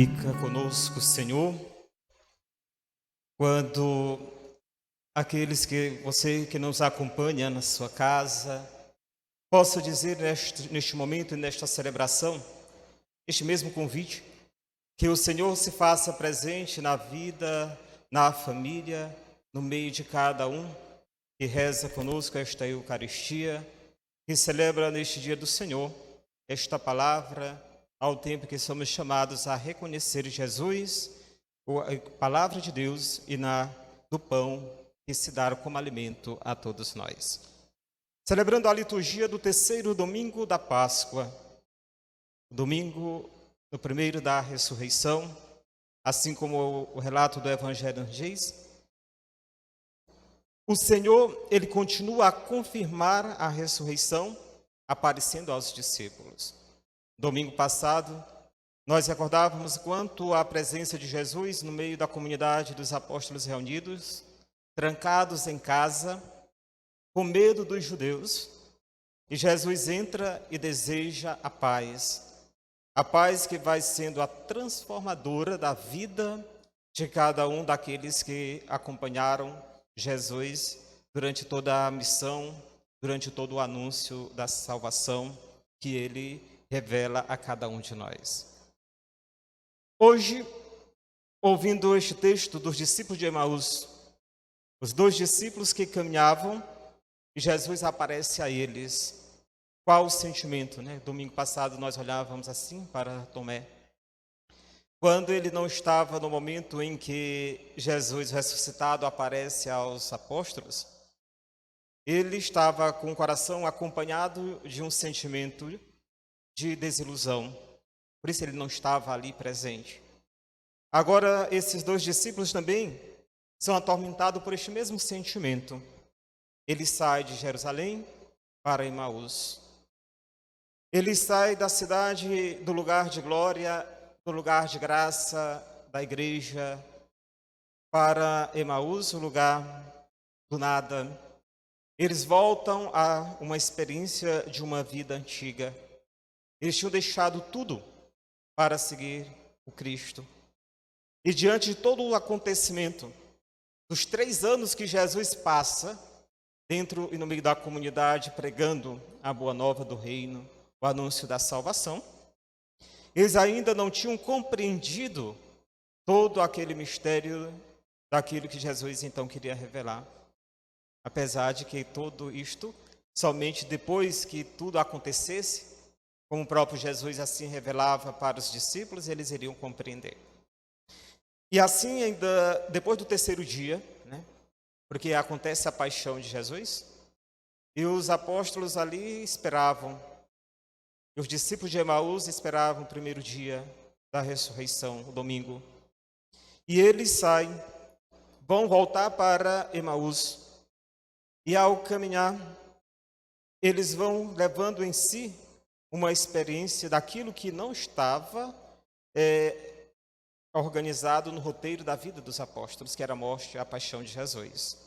Fica conosco, Senhor, quando você que nos acompanha na sua casa, possa dizer neste momento e nesta celebração, este mesmo convite, que o Senhor se faça presente na vida, na família, no meio de cada um que reza conosco esta Eucaristia, que celebra neste dia do Senhor esta palavra, ao tempo que somos chamados a reconhecer Jesus, a palavra de Deus e do pão que se dá como alimento a todos nós. Celebrando a liturgia do terceiro domingo da Páscoa, domingo no primeiro da ressurreição, assim como o relato do Evangelho diz, o Senhor, ele continua a confirmar a ressurreição, aparecendo aos discípulos. Domingo passado, nós recordávamos quanto à presença de Jesus no meio da comunidade dos apóstolos reunidos, trancados em casa, com medo dos judeus, e Jesus entra e deseja a paz que vai sendo a transformadora da vida de cada um daqueles que acompanharam Jesus durante toda a missão, durante todo o anúncio da salvação que ele revela a cada um de nós. Hoje, ouvindo este texto dos discípulos de Emaús, os dois discípulos que caminhavam, e Jesus aparece a eles. Qual o sentimento, né? Domingo passado nós olhávamos assim para Tomé. Quando ele não estava no momento em que Jesus ressuscitado aparece aos apóstolos, ele estava com o coração acompanhado de um sentimento de desilusão. Por isso ele não estava ali presente. Agora, esses dois discípulos também são atormentados por este mesmo sentimento. Ele sai de Jerusalém para Emaús. Ele sai da cidade, do lugar de glória, do lugar de graça, da igreja, para Emaús, o lugar do nada. Eles voltam a uma experiência de uma vida antiga. Eles tinham deixado tudo para seguir o Cristo. E diante de todo o acontecimento, dos 3 anos que Jesus passa, dentro e no meio da comunidade, pregando a boa nova do reino, o anúncio da salvação, eles ainda não tinham compreendido todo aquele mistério daquilo que Jesus então queria revelar. Apesar de que tudo isto, somente depois que tudo acontecesse, como o próprio Jesus assim revelava para os discípulos, eles iriam compreender. E assim, ainda depois do terceiro dia, né, porque acontece a paixão de Jesus, e os apóstolos ali esperavam, e os discípulos de Emaús esperavam o primeiro dia da ressurreição, o domingo. E eles saem, vão voltar para Emaús, e ao caminhar, eles vão levando em si uma experiência daquilo que não estava organizado no roteiro da vida dos apóstolos, que era a morte e a paixão de Jesus.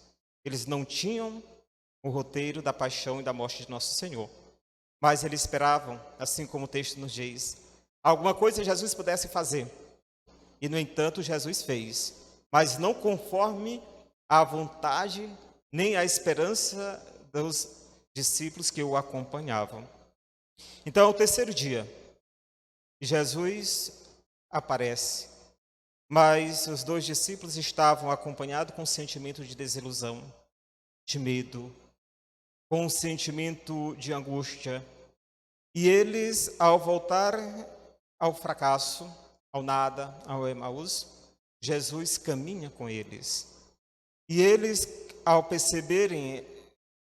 Eles não tinham o roteiro da paixão e da morte de nosso Senhor, mas eles esperavam, assim como o texto nos diz, alguma coisa Jesus pudesse fazer. E, no entanto, Jesus fez, mas não conforme a vontade nem a esperança dos discípulos que o acompanhavam. Então, o terceiro dia, Jesus aparece, mas os dois discípulos estavam acompanhados com um sentimento de desilusão, de medo, com um sentimento de angústia. E eles, ao voltar ao fracasso, ao nada, ao Emaús, Jesus caminha com eles. E eles, ao perceberem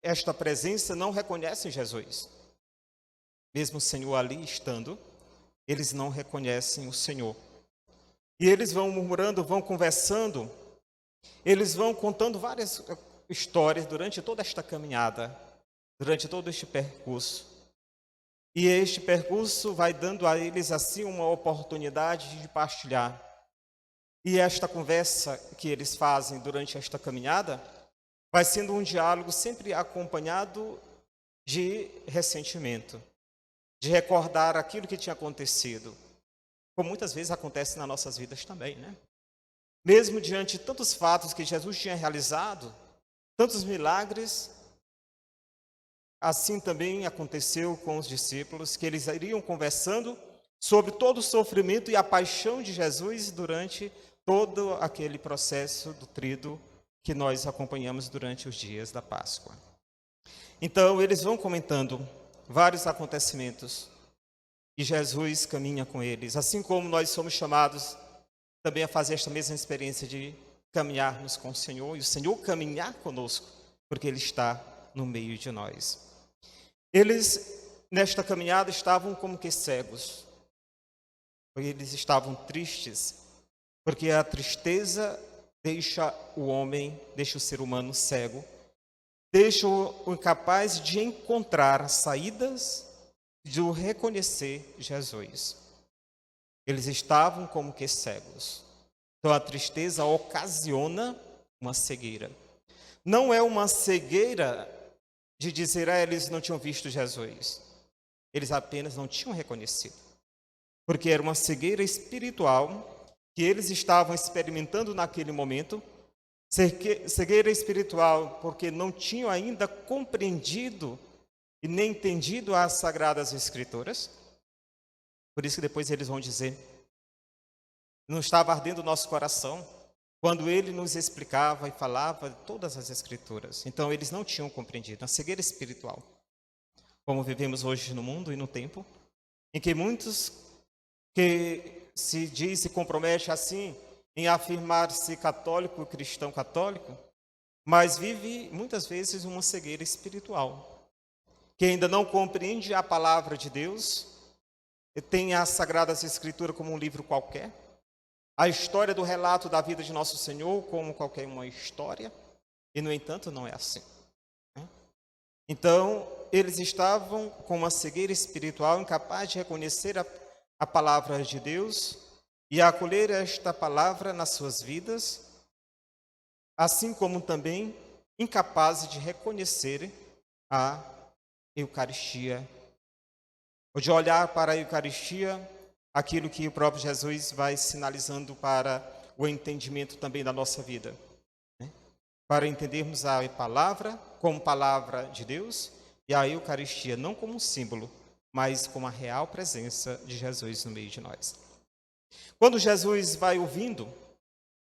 esta presença, não reconhecem Jesus. Mesmo o Senhor ali estando, eles não reconhecem o Senhor. E eles vão murmurando, vão conversando, eles vão contando várias histórias durante toda esta caminhada, durante todo este percurso. E este percurso vai dando a eles assim uma oportunidade de partilhar. E esta conversa que eles fazem durante esta caminhada vai sendo um diálogo sempre acompanhado de ressentimento, de recordar aquilo que tinha acontecido. como muitas vezes acontece nas nossas vidas também, né? Mesmo diante de tantos fatos que Jesus tinha realizado, tantos milagres, assim também aconteceu com os discípulos, que eles iriam conversando sobre todo o sofrimento e a paixão de Jesus durante todo aquele processo do tríduo que nós acompanhamos durante os dias da Páscoa. Então, eles vão comentando vários acontecimentos e Jesus caminha com eles, assim como nós somos chamados também a fazer esta mesma experiência de caminharmos com o Senhor e o Senhor caminhar conosco, porque Ele está no meio de nós. Eles, nesta caminhada, estavam como que cegos. Eles estavam tristes, porque a tristeza deixa o homem, deixa o ser humano cego, deixa o incapaz de encontrar saídas, de o reconhecer Jesus. Eles estavam como que cegos. Então a tristeza ocasiona uma cegueira. Não é uma cegueira de dizer, eles não tinham visto Jesus. Eles apenas não tinham reconhecido. Porque era uma cegueira espiritual que eles estavam experimentando naquele momento. Cegueira espiritual porque não tinham ainda compreendido e nem entendido as Sagradas Escrituras. Por isso que depois eles vão dizer, não estava ardendo o nosso coração quando ele nos explicava e falava todas as Escrituras. Então eles não tinham compreendido a cegueira espiritual. Como vivemos hoje no mundo e no tempo, em que muitos que se diz, se compromete assim, em afirmar-se católico, cristão católico, mas vive muitas vezes uma cegueira espiritual, que ainda não compreende a palavra de Deus, tem as Sagradas Escrituras como um livro qualquer, a história do relato da vida de Nosso Senhor como qualquer uma história, e no entanto não é assim. Então, eles estavam com uma cegueira espiritual, incapaz de reconhecer a palavra de Deus e acolher esta palavra nas suas vidas, assim como também incapazes de reconhecer a Eucaristia, ou de olhar para a Eucaristia, aquilo que o próprio Jesus vai sinalizando para o entendimento também da nossa vida, né? Para entendermos a palavra como palavra de Deus e a Eucaristia não como um símbolo, mas como a real presença de Jesus no meio de nós. Quando Jesus vai ouvindo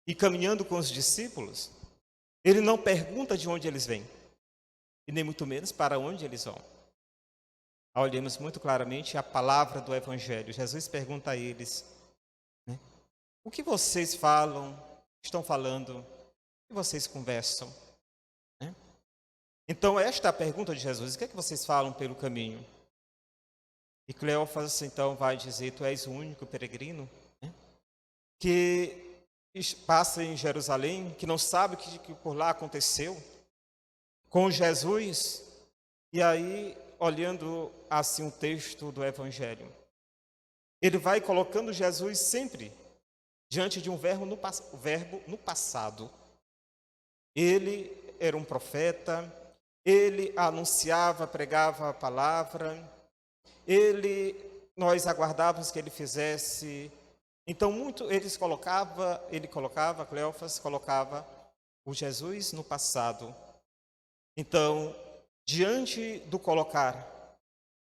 e caminhando com os discípulos, ele não pergunta de onde eles vêm, e nem muito menos para onde eles vão. Olhemos muito claramente a palavra do Evangelho. Jesus pergunta a eles, né, o que vocês falam, estão falando, o que vocês conversam? Né? Então, esta é a pergunta de Jesus, o que é que vocês falam pelo caminho? E Cleófas, então, vai dizer, tu és o único peregrino, né, que passa em Jerusalém, que não sabe o que por lá aconteceu com Jesus. E aí, olhando assim o texto do Evangelho, ele vai colocando Jesus sempre diante de um verbo no passado. Ele era um profeta, ele anunciava, pregava a palavra, nós aguardávamos que ele fizesse. Então, Cleófas colocava o Jesus no passado. Então, diante do colocar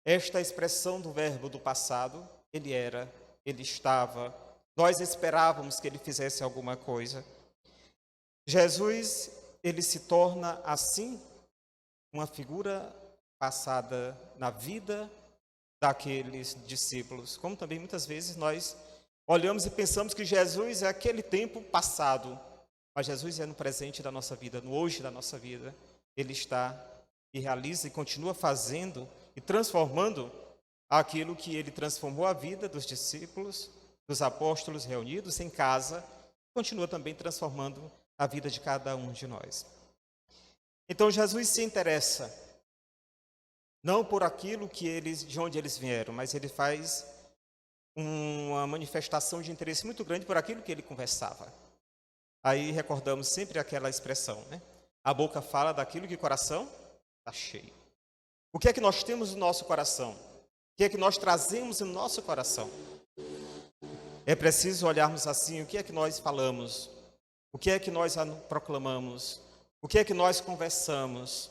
esta expressão do verbo do passado, ele estava, nós esperávamos que ele fizesse alguma coisa. Jesus, ele se torna assim uma figura passada na vida daqueles discípulos, como também muitas vezes nós olhamos e pensamos que Jesus é aquele tempo passado, mas Jesus é no presente da nossa vida, no hoje da nossa vida. Ele está e realiza e continua fazendo e transformando aquilo que ele transformou a vida dos discípulos, dos apóstolos reunidos em casa, continua também transformando a vida de cada um de nós. Então Jesus se interessa não por aquilo de onde eles vieram, mas ele faz uma manifestação de interesse muito grande por aquilo que ele conversava. Aí recordamos sempre aquela expressão, né? A boca fala daquilo que o coração está cheio. O que é que nós temos no nosso coração? O que é que nós trazemos no nosso coração? é preciso olharmos assim, o que é que nós falamos, o que é que nós proclamamos, o que é que nós conversamos.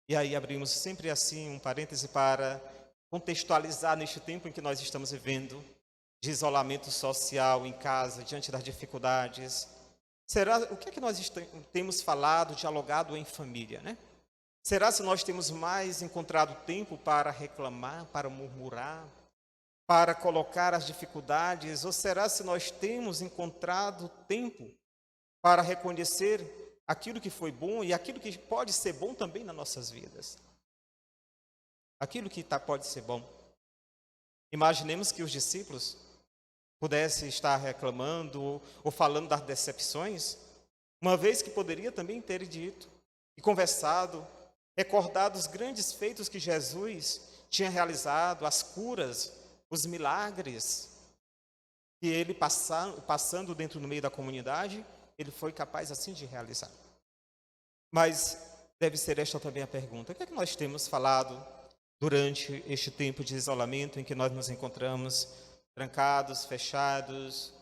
E aí abrimos sempre assim um parêntese para contextualizar neste tempo em que nós estamos vivendo, de isolamento social em casa, diante das dificuldades. O que é que nós temos falado, dialogado em família, né? Será se nós temos mais encontrado tempo para reclamar, para murmurar, para colocar as dificuldades? Ou será se nós temos encontrado tempo para reconhecer aquilo que foi bom e aquilo que pode ser bom também nas nossas vidas? Aquilo que pode ser bom. Imaginemos que os discípulos pudessem estar reclamando ou falando das decepções, uma vez que poderia também ter dito e conversado, recordado os grandes feitos que Jesus tinha realizado, as curas, os milagres, que ele passando dentro do meio da comunidade, ele foi capaz assim de realizar. Mas deve ser esta também a pergunta: o que é que nós temos falado durante este tempo de isolamento em que nós nos encontramos trancados, fechados,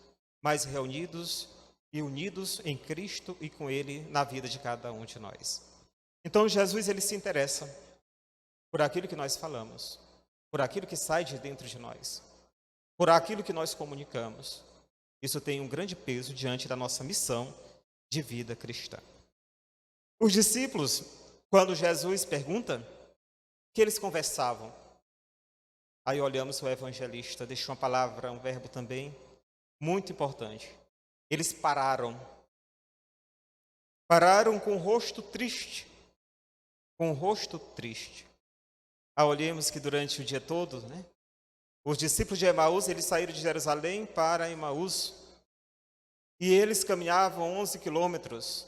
mas reunidos e unidos em Cristo e com Ele na vida de cada um de nós? Então Jesus, ele se interessa por aquilo que nós falamos, por aquilo que sai de dentro de nós, por aquilo que nós comunicamos. Isso tem um grande peso diante da nossa missão de vida cristã. Os discípulos, quando Jesus pergunta, que eles conversavam. Aí olhamos o evangelista, deixou uma palavra, um verbo também muito importante. Eles pararam. Pararam com o rosto triste. Com o rosto triste. Olhemos que durante o dia todo, né, os discípulos de Emaús, eles saíram de Jerusalém para Emaús. E eles caminhavam 11 quilômetros.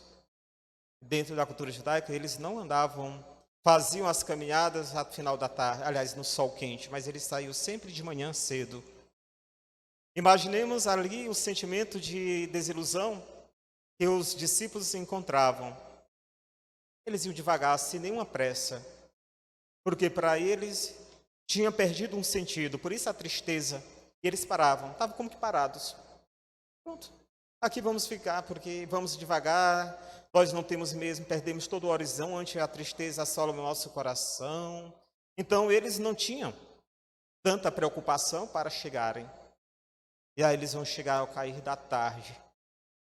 Dentro da cultura judaica, eles não andavam, faziam as caminhadas no final da tarde, aliás, no sol quente, mas eles saíam sempre de manhã cedo. Imaginemos ali o sentimento de desilusão que os discípulos se encontravam. Eles iam devagar, sem nenhuma pressa, porque para eles tinha perdido um sentido, por isso a tristeza. E eles paravam, estavam como que parados. Pronto, aqui vamos ficar, porque vamos devagar, nós não temos mesmo, perdemos todo o horizonte, a tristeza assola o nosso coração. Então eles não tinham tanta preocupação para chegarem. E aí eles vão chegar ao cair da tarde.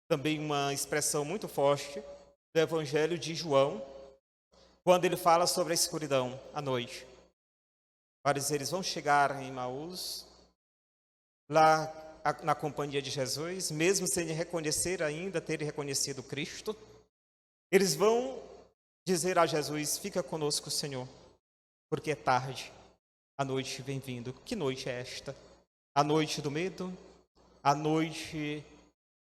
Também uma expressão muito forte do Evangelho de João, quando ele fala sobre a escuridão à noite. Eles vão chegar em Emaús, lá na companhia de Jesus, mesmo sem reconhecer ainda, terem reconhecido Cristo. Eles vão dizer a Jesus: fica conosco, Senhor, porque é tarde, a noite vem vindo. Que noite é esta? A noite do medo, a noite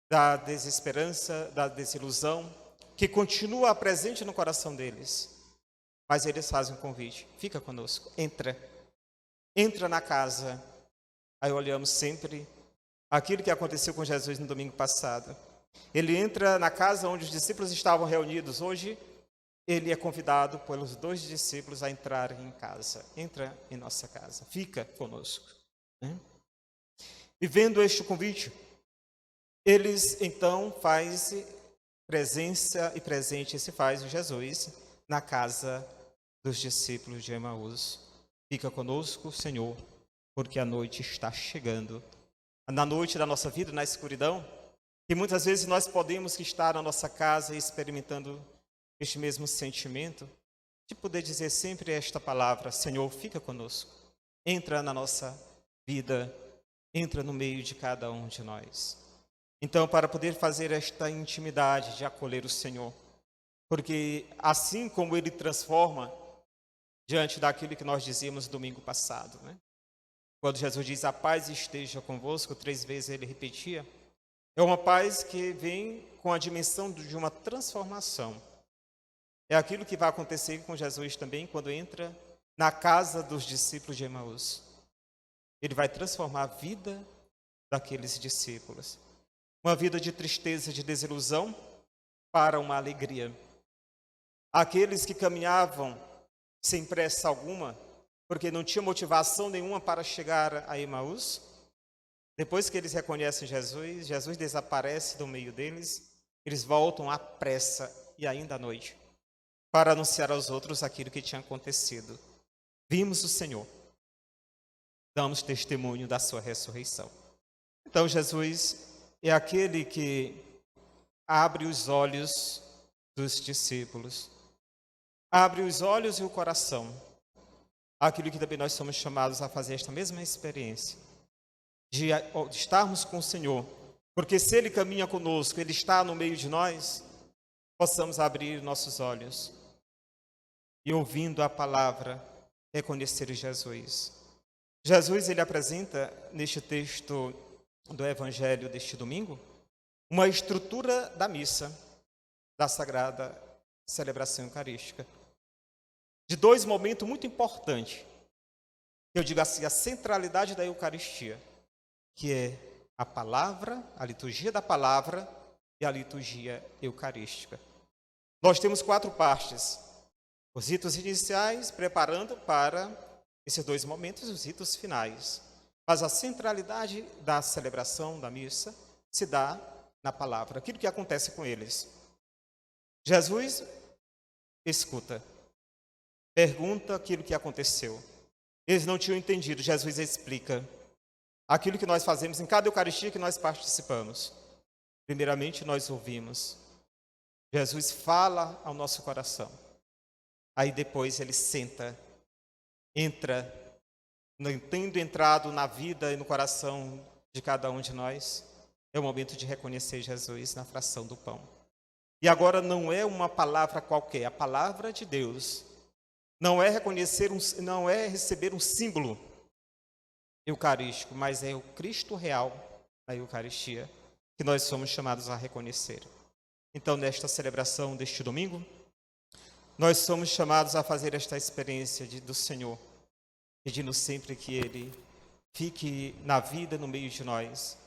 da desesperança, da desilusão, que continua presente no coração deles. Mas eles fazem um convite: fica conosco, entra na casa. Aí olhamos sempre aquilo que aconteceu com Jesus no domingo passado. Ele entra na casa onde os discípulos estavam reunidos. Hoje, ele é convidado pelos 2 discípulos a entrarem em casa. Entra em nossa casa, fica conosco. E vendo este convite, eles então fazem presença e presente se faz o Jesus na casa dos discípulos de Emaús. Fica conosco, Senhor, porque a noite está chegando. Na noite da nossa vida, na escuridão, que muitas vezes nós podemos estar na nossa casa experimentando este mesmo sentimento, de poder dizer sempre esta palavra: Senhor, fica conosco, entra na nossa vida, entra no meio de cada um de nós. Então, para poder fazer esta intimidade de acolher o Senhor, porque assim como Ele transforma diante daquilo que nós dizíamos domingo passado, né? Quando Jesus diz: a paz esteja convosco, 3 vezes ele repetia. É uma paz que vem com a dimensão de uma transformação. É aquilo que vai acontecer com Jesus também quando entra na casa dos discípulos de Emaús. Ele vai transformar a vida daqueles discípulos. Uma vida de tristeza, de desilusão, para uma alegria. Aqueles que caminhavam sem pressa alguma, porque não tinha motivação nenhuma para chegar a Emaús, Depois que eles reconhecem Jesus, Jesus desaparece do meio deles, eles voltam à pressa e ainda à noite, para anunciar aos outros aquilo que tinha acontecido. Vimos o Senhor, damos testemunho da sua ressurreição. Então Jesus é aquele que abre os olhos dos discípulos, abre os olhos e o coração, aquilo que também nós somos chamados a fazer esta mesma experiência, de estarmos com o Senhor, porque se Ele caminha conosco, Ele está no meio de nós, possamos abrir nossos olhos e, ouvindo a palavra, reconhecer Jesus. Jesus, ele apresenta neste texto do Evangelho deste domingo uma estrutura da missa, da Sagrada Celebração Eucarística, de dois momentos muito importantes, eu digo assim, a centralidade da Eucaristia, que é a palavra, a liturgia da palavra e a liturgia eucarística. Nós temos 4 partes: os ritos iniciais, preparando para esses 2 momentos, os ritos finais. Mas a centralidade da celebração da missa se dá na palavra, aquilo que acontece com eles. Jesus escuta, pergunta aquilo que aconteceu. Eles não tinham entendido, Jesus explica aquilo que nós fazemos em cada Eucaristia que nós participamos. Primeiramente, nós ouvimos. Jesus fala ao nosso coração. Aí depois ele senta, entra, tendo entrado na vida e no coração de cada um de nós, é o momento de reconhecer Jesus na fração do pão. E agora não é uma palavra qualquer, a palavra de Deus. Não é receber um símbolo eucarístico, mas é o Cristo real da Eucaristia que nós somos chamados a reconhecer. Então, nesta celebração deste domingo, nós somos chamados a fazer esta experiência do Senhor, pedindo sempre que Ele fique na vida, no meio de nós,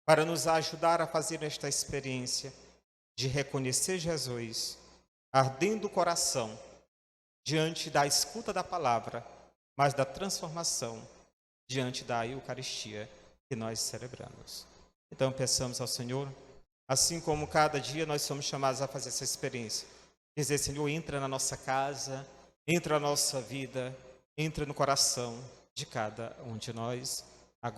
para nos ajudar a fazer esta experiência de reconhecer Jesus, ardendo o coração, diante da escuta da palavra, mas da transformação diante da Eucaristia que nós celebramos. Então, peçamos ao Senhor, assim como cada dia nós somos chamados a fazer essa experiência, dizer: Senhor, entra na nossa casa, entra na nossa vida, entra no coração de cada um de nós.